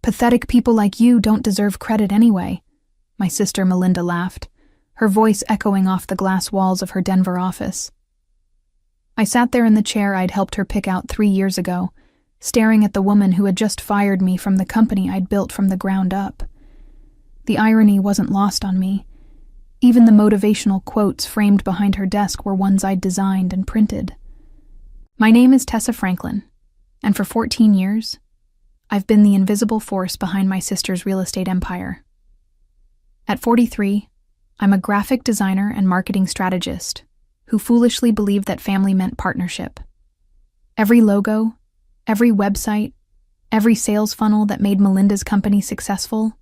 Pathetic people like you don't deserve credit anyway. My sister Melinda laughed, her voice echoing off the glass walls of her Denver office. I sat there in the chair I'd helped her pick out 3 years ago, staring at the woman who had just fired me from the company I'd built from the ground up. The irony wasn't lost on me. Even the motivational quotes framed behind her desk were ones I'd designed and printed. My name is Tessa Franklin, and for 14 years, I've been the invisible force behind my sister's real estate empire. At 43, I'm a graphic designer and marketing strategist who foolishly believed that family meant partnership. Every logo, every website, every sales funnel that made Melinda's company successful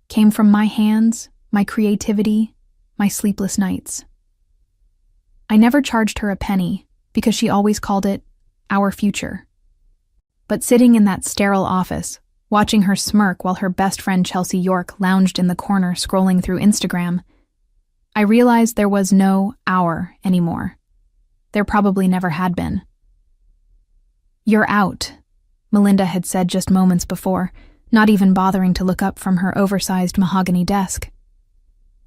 came from my hands, my creativity, my sleepless nights. I never charged her a penny because she always called it our future. But sitting in that sterile office, watching her smirk while her best friend Chelsea York lounged in the corner scrolling through Instagram, I realized there was no our anymore. There probably never had been. "You're out," Melinda had said just moments before, not even bothering to look up from her oversized mahogany desk.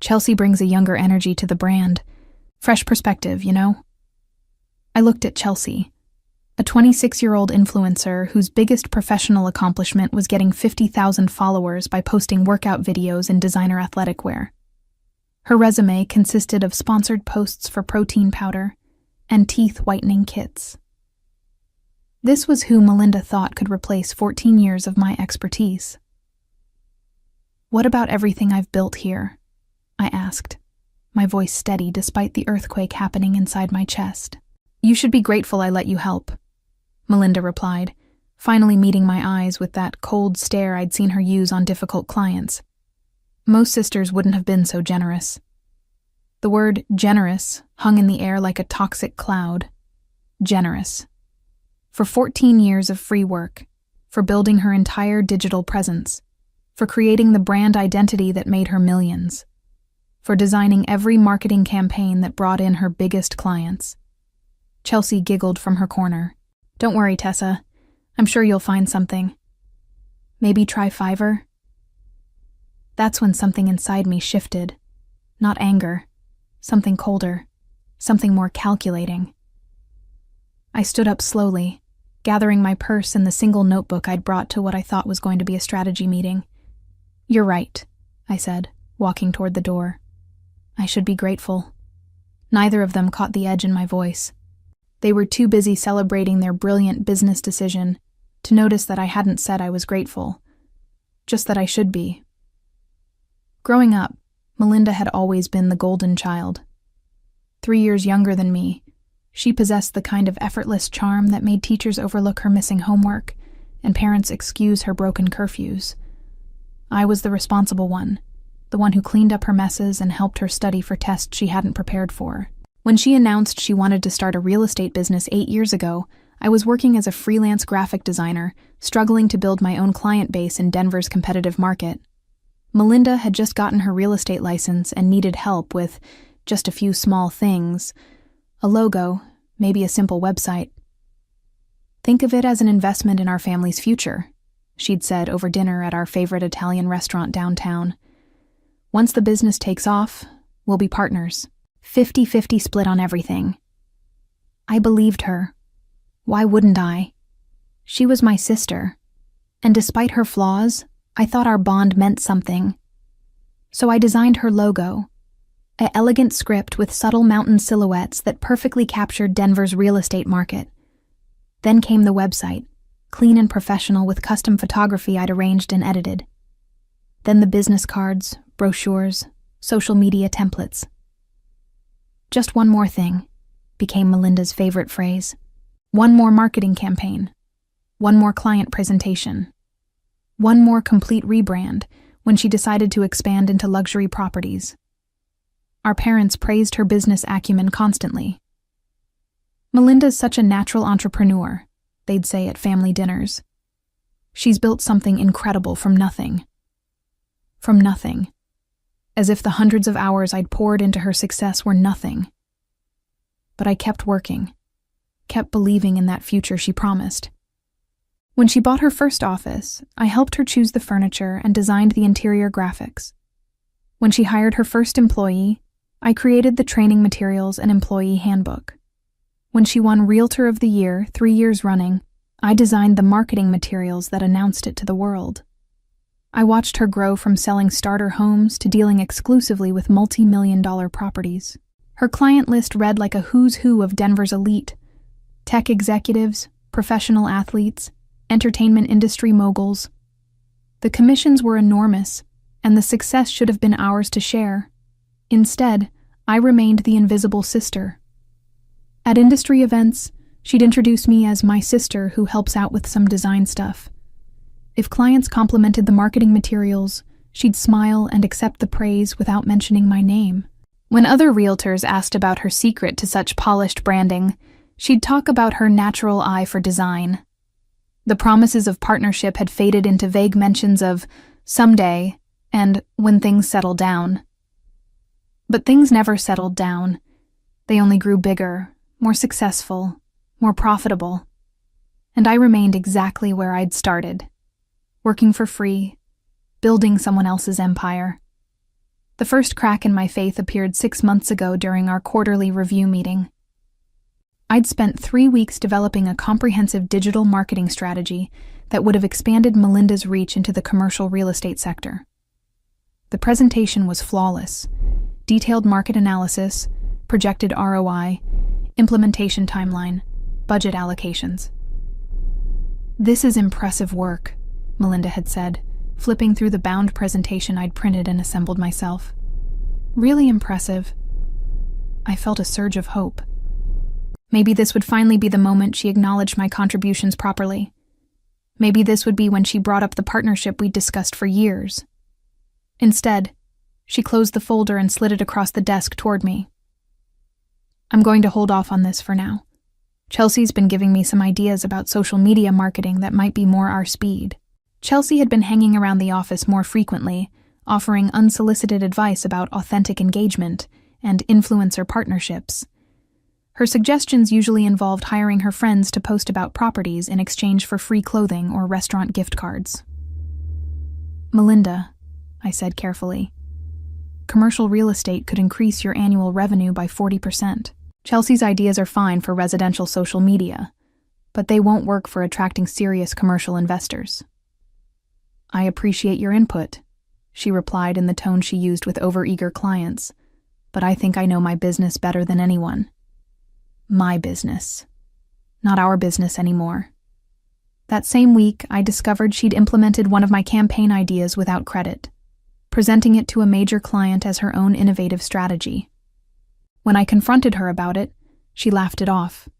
Chelsea brings a younger energy to the brand. Fresh perspective, you know? I looked at Chelsea, a 26-year-old influencer whose biggest professional accomplishment was getting 50,000 followers by posting workout videos in designer athletic wear. Her resume consisted of sponsored posts for protein powder and teeth whitening kits. This was who Melinda thought could replace 14 years of my expertise. "What about everything I've built here?" I asked, my voice steady despite the earthquake happening inside my chest. "You should be grateful I let you help," Melinda replied, finally meeting my eyes with that cold stare I'd seen her use on difficult clients. Most sisters wouldn't have been so generous. The word generous hung in the air like a toxic cloud. Generous. For 14 years of free work, for building her entire digital presence, for creating the brand identity that made her millions, for designing every marketing campaign that brought in her biggest clients. Chelsea giggled from her corner. "Don't worry, Tessa. I'm sure you'll find something. Maybe try Fiverr?" That's when something inside me shifted. Not anger. Something colder. Something more calculating. I stood up slowly, gathering my purse and the single notebook I'd brought to what I thought was going to be a strategy meeting. "You're right," I said, walking toward the door. I should be grateful. Neither of them caught the edge in my voice. They were too busy celebrating their brilliant business decision to notice that I hadn't said I was grateful, just that I should be. Growing up, Melinda had always been the golden child. 3 years younger than me, she possessed the kind of effortless charm that made teachers overlook her missing homework and parents excuse her broken curfews. I was the responsible one, the one who cleaned up her messes and helped her study for tests she hadn't prepared for. When she announced she wanted to start a real estate business 8 years ago, I was working as a freelance graphic designer, struggling to build my own client base in Denver's competitive market. Melinda had just gotten her real estate license and needed help with just a few small things. A logo, maybe a simple website. "Think of it as an investment in our family's future," she'd said over dinner at our favorite Italian restaurant downtown. "Once the business takes off, we'll be partners. 50-50 split on everything." I believed her. Why wouldn't I? She was my sister, and despite her flaws, I thought our bond meant something. So I designed her logo, an elegant script with subtle mountain silhouettes that perfectly captured Denver's real estate market. Then came the website, clean and professional with custom photography I'd arranged and edited. Then the business cards, brochures, social media templates. "Just one more thing," became Melinda's favorite phrase. "One more marketing campaign. One more client presentation. One more complete rebrand," when she decided to expand into luxury properties. Our parents praised her business acumen constantly. "Melinda's such a natural entrepreneur," they'd say at family dinners. "She's built something incredible from nothing." From nothing. As if the hundreds of hours I'd poured into her success were nothing. But I kept working, kept believing in that future she promised. When she bought her first office, I helped her choose the furniture and designed the interior graphics. When she hired her first employee, I created the training materials and employee handbook. When she won Realtor of the Year 3 years running, I designed the marketing materials that announced it to the world. I watched her grow from selling starter homes to dealing exclusively with multi-million-dollar properties. Her client list read like a who's who of Denver's elite: tech executives, professional athletes, entertainment industry moguls. The commissions were enormous, and the success should have been ours to share. Instead, I remained the invisible sister. At industry events, she'd introduce me as my sister who helps out with some design stuff. If clients complimented the marketing materials, she'd smile and accept the praise without mentioning my name. When other realtors asked about her secret to such polished branding, she'd talk about her natural eye for design. The promises of partnership had faded into vague mentions of someday and when things settle down. But things never settled down. They only grew bigger, more successful, more profitable. And I remained exactly where I'd started, working for free, building someone else's empire. The first crack in my faith appeared 6 months ago during our quarterly review meeting. I'd spent 3 weeks developing a comprehensive digital marketing strategy that would have expanded Melinda's reach into the commercial real estate sector. The presentation was flawless: detailed market analysis, projected ROI, implementation timeline, budget allocations. "This is impressive work," Melinda had said, flipping through the bound presentation I'd printed and assembled myself. "Really impressive." I felt a surge of hope. Maybe this would finally be the moment she acknowledged my contributions properly. Maybe this would be when she brought up the partnership we'd discussed for years. Instead, she closed the folder and slid it across the desk toward me. "I'm going to hold off on this for now. Chelsea's been giving me some ideas about social media marketing that might be more our speed." Chelsea had been hanging around the office more frequently, offering unsolicited advice about authentic engagement and influencer partnerships. Her suggestions usually involved hiring her friends to post about properties in exchange for free clothing or restaurant gift cards. "Melinda," I said carefully, "commercial real estate could increase your annual revenue by 40%. Chelsea's ideas are fine for residential social media, but they won't work for attracting serious commercial investors." "I appreciate your input," she replied in the tone she used with overeager clients, "but I think I know my business better than anyone." My business. Not our business anymore. That same week, I discovered she'd implemented one of my campaign ideas without credit, presenting it to a major client as her own innovative strategy. When I confronted her about it, she laughed it off.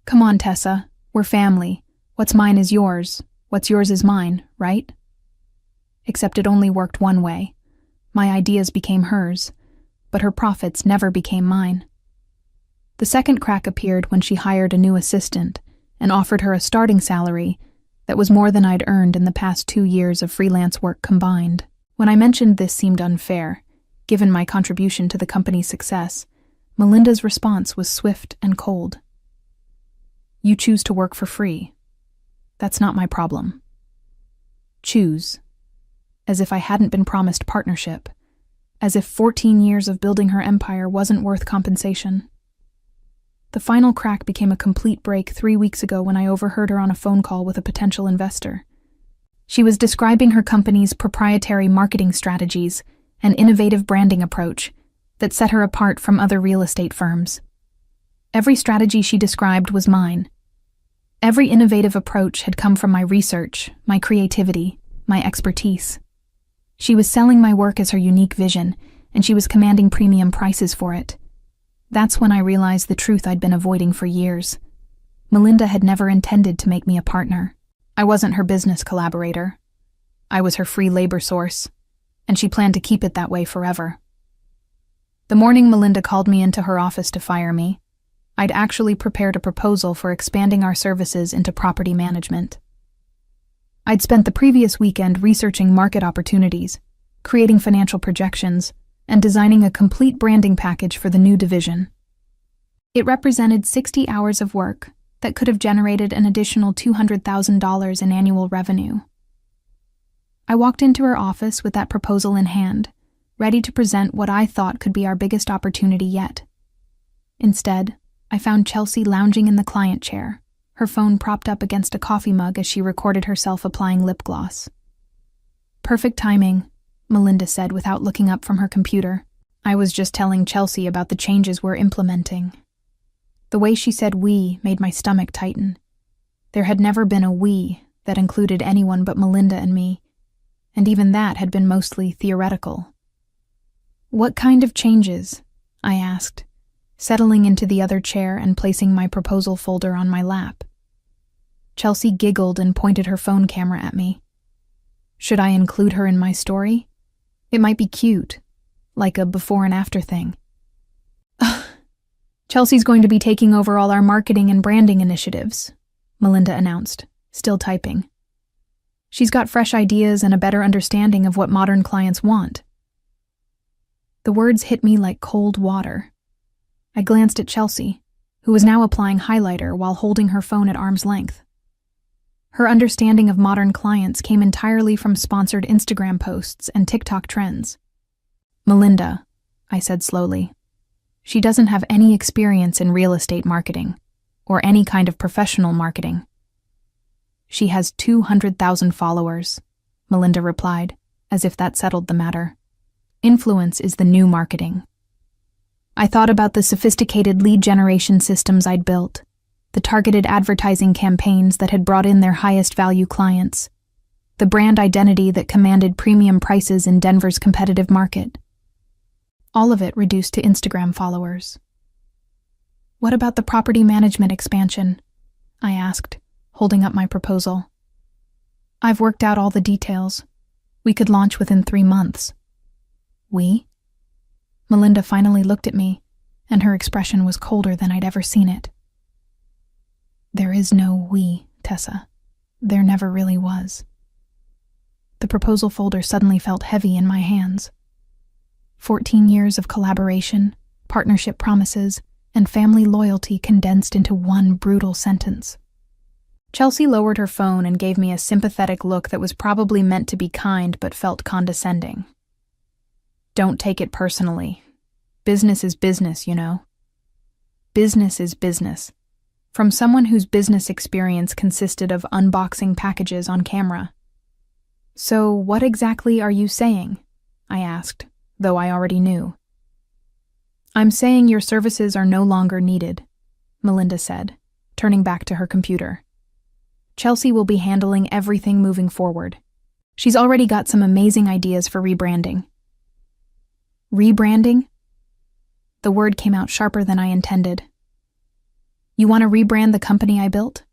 "Come on, Tessa, we're family. What's mine is yours. What's yours is mine, right?" Except it only worked one way. My ideas became hers, but her profits never became mine. The second crack appeared when she hired a new assistant and offered her a starting salary that was more than I'd earned in the past 2 years of freelance work combined. When I mentioned this seemed unfair, given my contribution to the company's success, Melinda's response was swift and cold. "You choose to work for free. That's not my problem." Choose. As if I hadn't been promised partnership. As if 14 years of building her empire wasn't worth compensation. The final crack became a complete break 3 weeks ago when I overheard her on a phone call with a potential investor. She was describing her company's proprietary marketing strategies and innovative branding approach that set her apart from other real estate firms. Every strategy she described was mine. Every innovative approach had come from my research, my creativity, my expertise. She was selling my work as her unique vision, and she was commanding premium prices for it. That's when I realized the truth I'd been avoiding for years. Melinda had never intended to make me a partner. I wasn't her business collaborator. I was her free labor source, and she planned to keep it that way forever. The morning Melinda called me into her office to fire me, I'd actually prepared a proposal for expanding our services into property management. I'd spent the previous weekend researching market opportunities, creating financial projections, and designing a complete branding package for the new division. It represented 60 hours of work that could have generated an additional $200,000 in annual revenue. I walked into her office with that proposal in hand, ready to present what I thought could be our biggest opportunity yet. Instead, I found Chelsea lounging in the client chair, her phone propped up against a coffee mug as she recorded herself applying lip gloss. "Perfect timing," Melinda said without looking up from her computer. "I was just telling Chelsea about the changes we're implementing." The way she said "we" made my stomach tighten. There had never been a "we" that included anyone but Melinda and me, and even that had been mostly theoretical. "What kind of changes?" I asked, settling into the other chair and placing my proposal folder on my lap. Chelsea giggled and pointed her phone camera at me. Should I include her in my story? It might be cute, like a before and after thing. "Chelsea's going to be taking over all our marketing and branding initiatives," Melinda announced, still typing. "She's got fresh ideas and a better understanding of what modern clients want." The words hit me like cold water. I glanced at Chelsea, who was now applying highlighter while holding her phone at arm's length. Her understanding of modern clients came entirely from sponsored Instagram posts and TikTok trends. "Melinda," I said slowly, "she doesn't have any experience in real estate marketing, or any kind of professional marketing." "She has 200,000 followers," Melinda replied, as if that settled the matter. "Influence is the new marketing." I thought about the sophisticated lead generation systems I'd built, the targeted advertising campaigns that had brought in their highest value clients, the brand identity that commanded premium prices in Denver's competitive market. All of it reduced to Instagram followers. "What about the property management expansion?" I asked, holding up my proposal. "I've worked out all the details. We could launch within 3 months. "We?" Melinda finally looked at me, and her expression was colder than I'd ever seen it. "There is no we, Tessa. There never really was." The proposal folder suddenly felt heavy in my hands. 14 years of collaboration, partnership promises, and family loyalty condensed into one brutal sentence. Chelsea lowered her phone and gave me a sympathetic look that was probably meant to be kind but felt condescending. "Don't take it personally. Business is business, you know." Business is business. From someone whose business experience consisted of unboxing packages on camera. "So what exactly are you saying?" I asked, though I already knew. "I'm saying your services are no longer needed," Melinda said, turning back to her computer. "Chelsea will be handling everything moving forward. She's already got some amazing ideas for rebranding." "Rebranding?" The word came out sharper than I intended. "You want to rebrand the company I built?"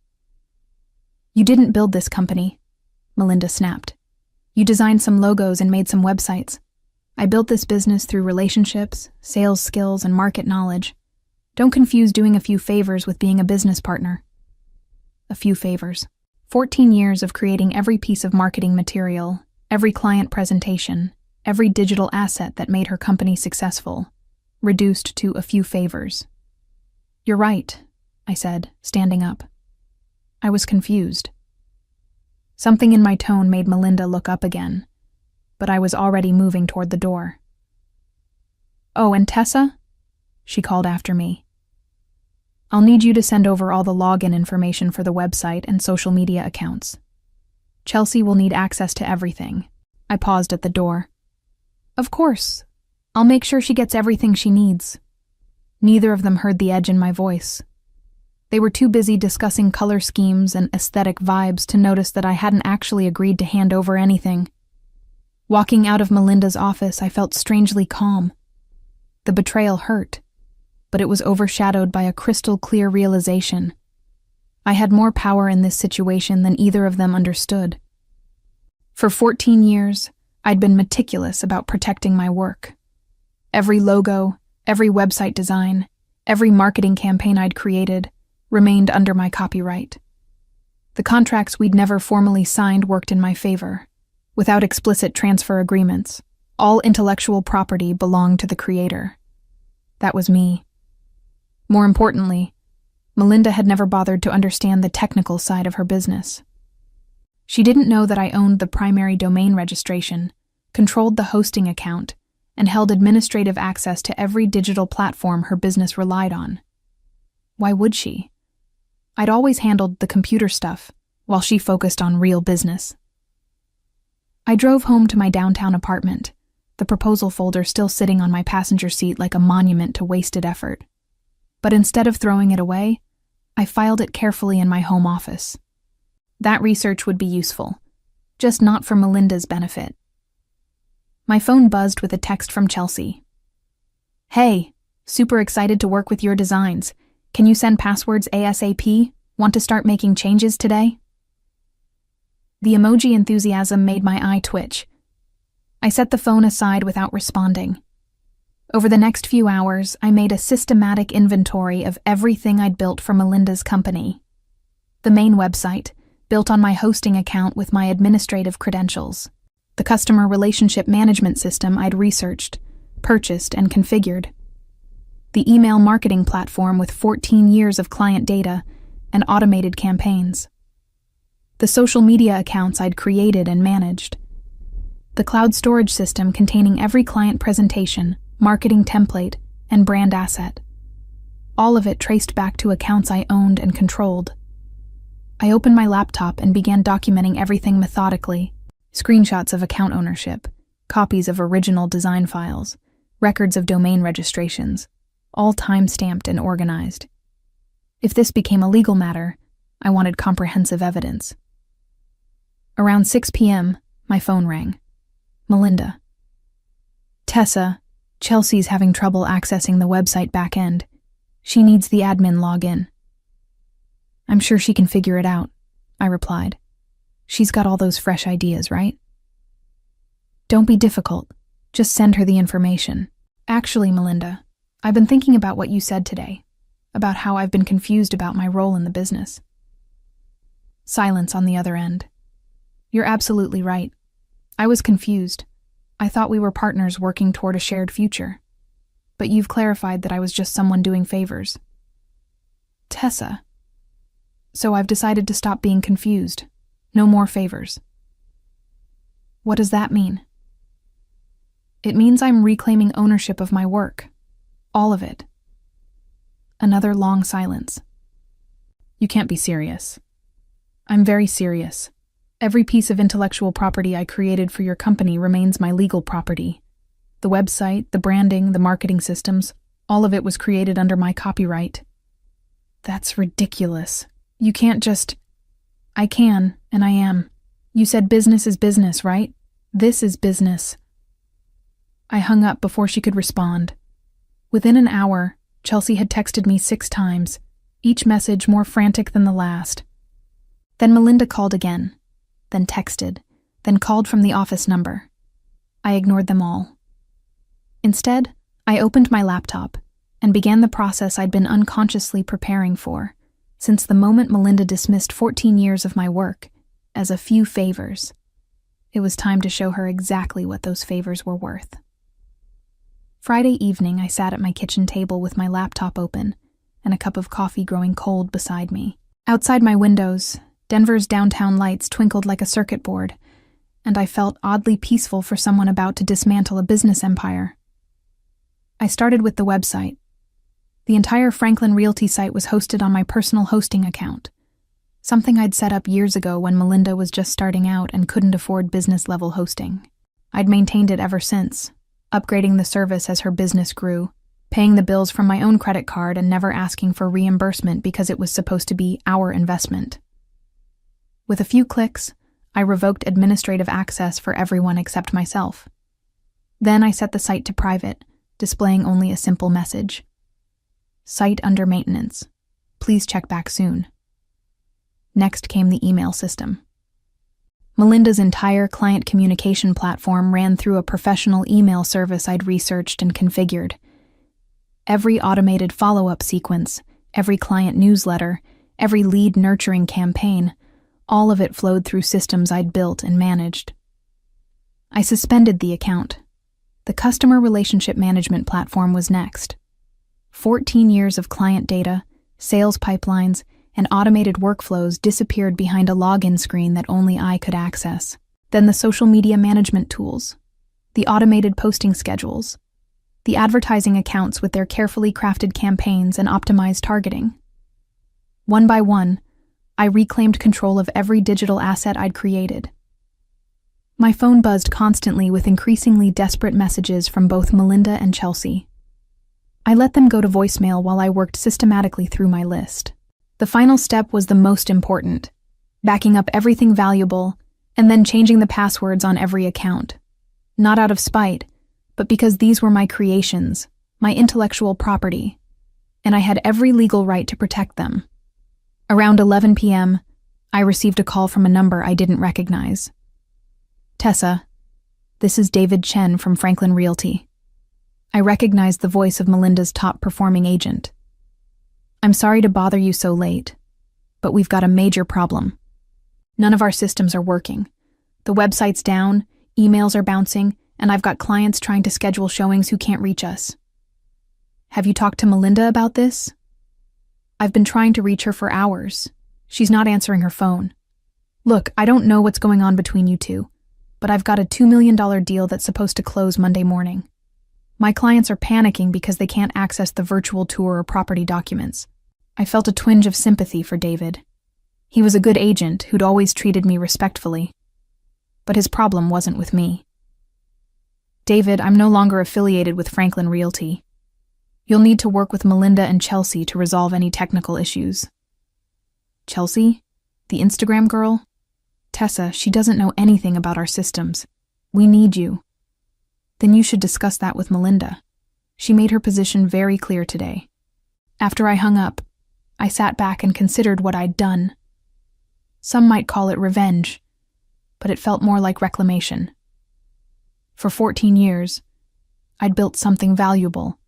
"You didn't build this company," Melinda snapped. "You designed some logos and made some websites. I built this business through relationships, sales skills, and market knowledge. Don't confuse doing a few favors with being a business partner." A few favors. 14 years of creating every piece of marketing material, every client presentation, every digital asset that made her company successful, reduced to a few favors. "You're right," I said, standing up. I was confused. Something in my tone made Melinda look up again, but I was already moving toward the door. "Oh, and Tessa?" she called after me. "I'll need you to send over all the login information for the website and social media accounts. Chelsea will need access to everything." I paused at the door. "Of course. I'll make sure she gets everything she needs." Neither of them heard the edge in my voice. They were too busy discussing color schemes and aesthetic vibes to notice that I hadn't actually agreed to hand over anything. Walking out of Melinda's office, I felt strangely calm. The betrayal hurt, but it was overshadowed by a crystal-clear realization. I had more power in this situation than either of them understood. For 14 years, I'd been meticulous about protecting my work. Every logo, every website design, every marketing campaign I'd created remained under my copyright. The contracts we'd never formally signed worked in my favor. Without explicit transfer agreements, all intellectual property belonged to the creator. That was me. More importantly, Melinda had never bothered to understand the technical side of her business. She didn't know that I owned the primary domain registration, controlled the hosting account, and held administrative access to every digital platform her business relied on. Why would she? I'd always handled the computer stuff, while she focused on real business. I drove home to my downtown apartment, the proposal folder still sitting on my passenger seat like a monument to wasted effort. But instead of throwing it away, I filed it carefully in my home office. That research would be useful, just not for Melinda's benefit. My phone buzzed with a text from Chelsea. "Hey, super excited to work with your designs. Can you send passwords ASAP? Want to start making changes today?" The emoji enthusiasm made my eye twitch. I set the phone aside without responding. Over the next few hours, I made a systematic inventory of everything I'd built for Melinda's company. The main website, built on my hosting account with my administrative credentials. The customer relationship management system I'd researched, purchased, and configured. The email marketing platform with 14 years of client data and automated campaigns. The social media accounts I'd created and managed. The cloud storage system containing every client presentation, marketing template, and brand asset. All of it traced back to accounts I owned and controlled. I opened my laptop and began documenting everything methodically. Screenshots of account ownership, copies of original design files, records of domain registrations, all time-stamped and organized. If this became a legal matter, I wanted comprehensive evidence. Around 6 p.m., my phone rang. Melinda. "Tessa, Chelsea's having trouble accessing the website backend. She needs the admin login." "I'm sure she can figure it out," I replied. "She's got all those fresh ideas, right?" "Don't be difficult. Just send her the information." "Actually, Melinda, I've been thinking about what you said today, about how I've been confused about my role in the business." Silence on the other end. "You're absolutely right. I was confused. I thought we were partners working toward a shared future. But you've clarified that I was just someone doing favors." "Tessa. So I've decided to stop being confused. No more favors." "What does that mean?" "It means I'm reclaiming ownership of my work. All of it." Another long silence. "You can't be serious." "I'm very serious. Every piece of intellectual property I created for your company remains my legal property. The website, the branding, the marketing systems, all of it was created under my copyright." "That's ridiculous. You can't just..." "I can, and I am. You said business is business, right? This is business." I hung up before she could respond. Within an hour, Chelsea had texted me 6 times, each message more frantic than the last. Then Melinda called again, then texted, then called from the office number. I ignored them all. Instead, I opened my laptop and began the process I'd been unconsciously preparing for, since the moment Melinda dismissed 14 years of my work as a few favors. It was time to show her exactly what those favors were worth. Friday evening, I sat at my kitchen table with my laptop open and a cup of coffee growing cold beside me. Outside my windows, Denver's downtown lights twinkled like a circuit board, and I felt oddly peaceful for someone about to dismantle a business empire. I started with the website. The entire Franklin Realty site was hosted on my personal hosting account, something I'd set up years ago when Melinda was just starting out and couldn't afford business-level hosting. I'd maintained it ever since, upgrading the service as her business grew, paying the bills from my own credit card and never asking for reimbursement because it was supposed to be our investment. With a few clicks, I revoked administrative access for everyone except myself. Then I set the site to private, displaying only a simple message. "Site under maintenance. Please check back soon." Next came the email system. Melinda's entire client communication platform ran through a professional email service I'd researched and configured. Every automated follow-up sequence, every client newsletter, every lead nurturing campaign, all of it flowed through systems I'd built and managed. I suspended the account. The customer relationship management platform was next. 14 years of client data, Sales pipelines and automated workflows disappeared behind a login screen that only I could access. Then the social media management tools, the automated posting schedules, the advertising accounts with their carefully crafted campaigns and optimized targeting. One by one, I reclaimed control of every digital asset I'd created. My phone buzzed constantly with increasingly desperate messages from both Melinda and Chelsea. I let them go to voicemail while I worked systematically through my list. The final step was the most important, backing up everything valuable and then changing the passwords on every account. Not out of spite, but because these were my creations, my intellectual property, and I had every legal right to protect them. Around 11 p.m., I received a call from a number I didn't recognize. "Tessa, this is David Chen from Franklin Realty." I recognized the voice of Melinda's top-performing agent. "I'm sorry to bother you so late, but we've got a major problem. None of our systems are working. The website's down, emails are bouncing, and I've got clients trying to schedule showings who can't reach us. Have you talked to Melinda about this? I've been trying to reach her for hours. She's not answering her phone. Look, I don't know what's going on between you two, but I've got a $2 million deal that's supposed to close Monday morning. My clients are panicking because they can't access the virtual tour or property documents." I felt a twinge of sympathy for David. He was a good agent who'd always treated me respectfully. But his problem wasn't with me. "David, I'm no longer affiliated with Franklin Realty. You'll need to work with Melinda and Chelsea to resolve any technical issues." "Chelsea? The Instagram girl? Tessa, she doesn't know anything about our systems. We need you." "Then you should discuss that with Melinda. She made her position very clear today." After I hung up, I sat back and considered what I'd done. Some might call it revenge, but it felt more like reclamation. For 14 years, I'd built something valuable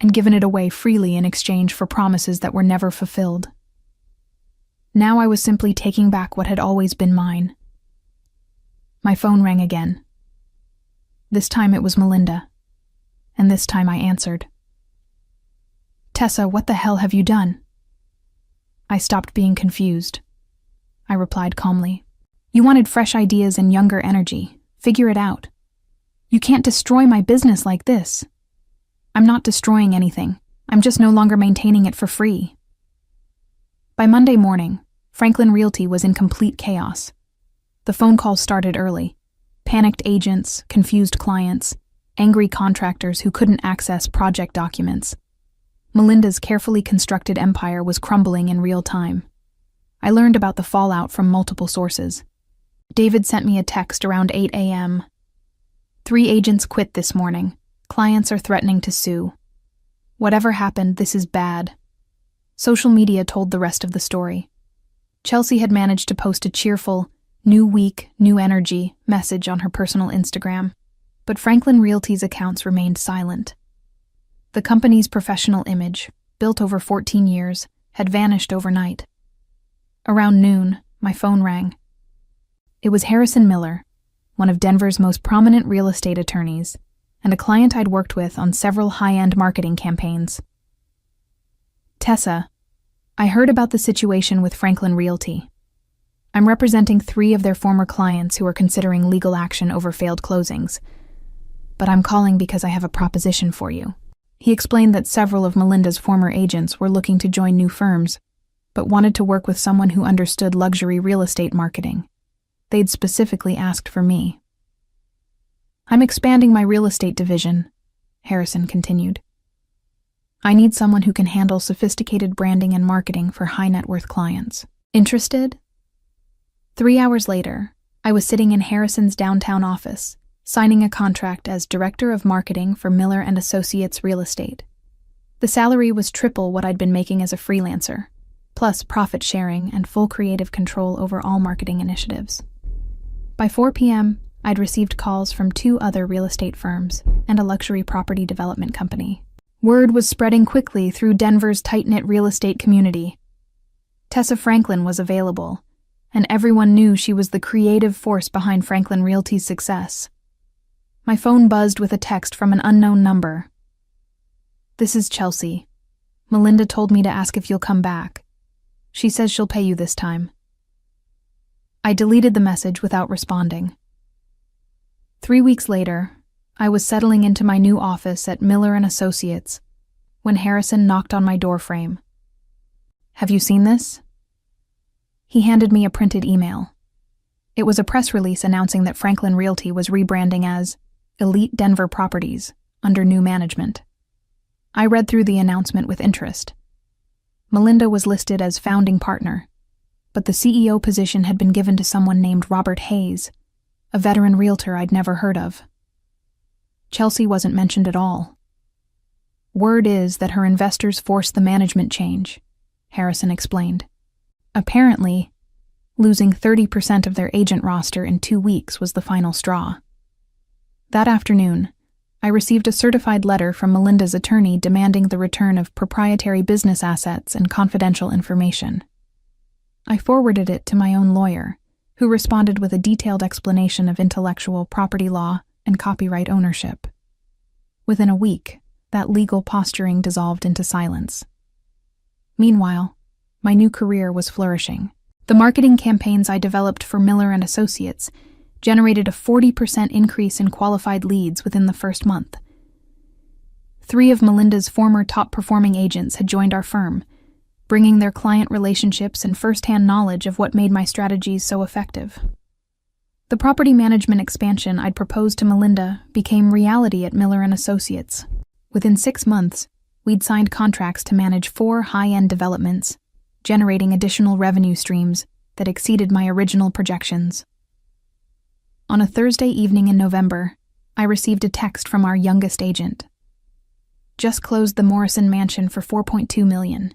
and given it away freely in exchange for promises that were never fulfilled. Now I was simply taking back what had always been mine. My phone rang again. This time it was Melinda, and this time I answered. "Tessa, what the hell have you done?" I stopped being confused. I replied calmly. "You wanted fresh ideas and younger energy. Figure it out. You can't destroy my business like this." "I'm not destroying anything. I'm just no longer maintaining it for free." By Monday morning, Franklin Realty was in complete chaos. The phone calls started early. Panicked agents, confused clients, angry contractors who couldn't access project documents. Melinda's carefully constructed empire was crumbling in real time. I learned about the fallout from multiple sources. David sent me a text around 8 a.m. 3 agents quit this morning. Clients are threatening to sue. Whatever happened, this is bad." Social media told the rest of the story. Chelsea had managed to post a cheerful, "new week, new energy" message on her personal Instagram, but Franklin Realty's accounts remained silent. The company's professional image, built over 14 years, had vanished overnight. Around noon, my phone rang. It was Harrison Miller, one of Denver's most prominent real estate attorneys, and a client I'd worked with on several high-end marketing campaigns. "Tessa, I heard about the situation with Franklin Realty. I'm representing 3 of their former clients who are considering legal action over failed closings, but I'm calling because I have a proposition for you." He explained that several of Melinda's former agents were looking to join new firms, but wanted to work with someone who understood luxury real estate marketing. They'd specifically asked for me. "I'm expanding my real estate division," Harrison continued. "I need someone who can handle sophisticated branding and marketing for high-net-worth clients. Interested?" 3 hours later, I was sitting in Harrison's downtown office, signing a contract as Director of Marketing for Miller & Associates Real Estate. The salary was triple what I'd been making as a freelancer, plus profit sharing and full creative control over all marketing initiatives. By 4 p.m., I'd received calls from 2 other real estate firms and a luxury property development company. Word was spreading quickly through Denver's tight-knit real estate community. Tessa Franklin was available, and everyone knew she was the creative force behind Franklin Realty's success. My phone buzzed with a text from an unknown number. "This is Chelsea. Melinda told me to ask if you'll come back. She says she'll pay you this time. I deleted the message without responding. 3 weeks later, I was settling into my new office at Miller & Associates when Harrison knocked on my doorframe. "Have you seen this?" He handed me a printed email. It was a press release announcing that Franklin Realty was rebranding as Elite Denver Properties under new management. I read through the announcement with interest. Melinda was listed as founding partner, but the CEO position had been given to someone named Robert Hayes, a veteran realtor I'd never heard of. Chelsea wasn't mentioned at all. "Word is that her investors forced the management change," Harrison explained. Apparently, losing 30% of their agent roster in 2 weeks was the final straw. That afternoon, I received a certified letter from Melinda's attorney demanding the return of proprietary business assets and confidential information. I forwarded it to my own lawyer, who responded with a detailed explanation of intellectual property law and copyright ownership. Within a week, that legal posturing dissolved into silence. Meanwhile, my new career was flourishing. The marketing campaigns I developed for Miller & Associates generated a 40% increase in qualified leads within the first month. 3 of Melinda's former top-performing agents had joined our firm, bringing their client relationships and first-hand knowledge of what made my strategies so effective. The property management expansion I'd proposed to Melinda became reality at Miller & Associates. Within 6 months, we'd signed contracts to manage 4 high-end developments, generating additional revenue streams that exceeded my original projections. On a Thursday evening in November, I received a text from our youngest agent. "Just closed the Morrison Mansion for $4.2 million.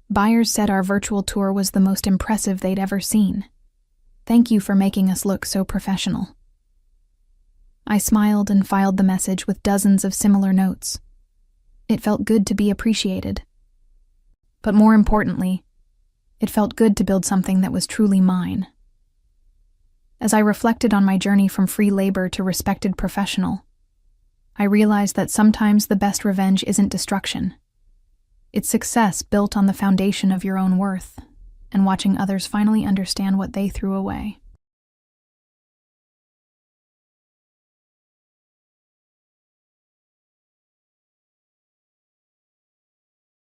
Buyers said our virtual tour was the most impressive they'd ever seen. Thank you for making us look so professional." I smiled and filed the message with dozens of similar notes. It felt good to be appreciated. But more importantly, it felt good to build something that was truly mine. As I reflected on my journey from free labor to respected professional, I realized that sometimes the best revenge isn't destruction. It's success built on the foundation of your own worth and watching others finally understand what they threw away.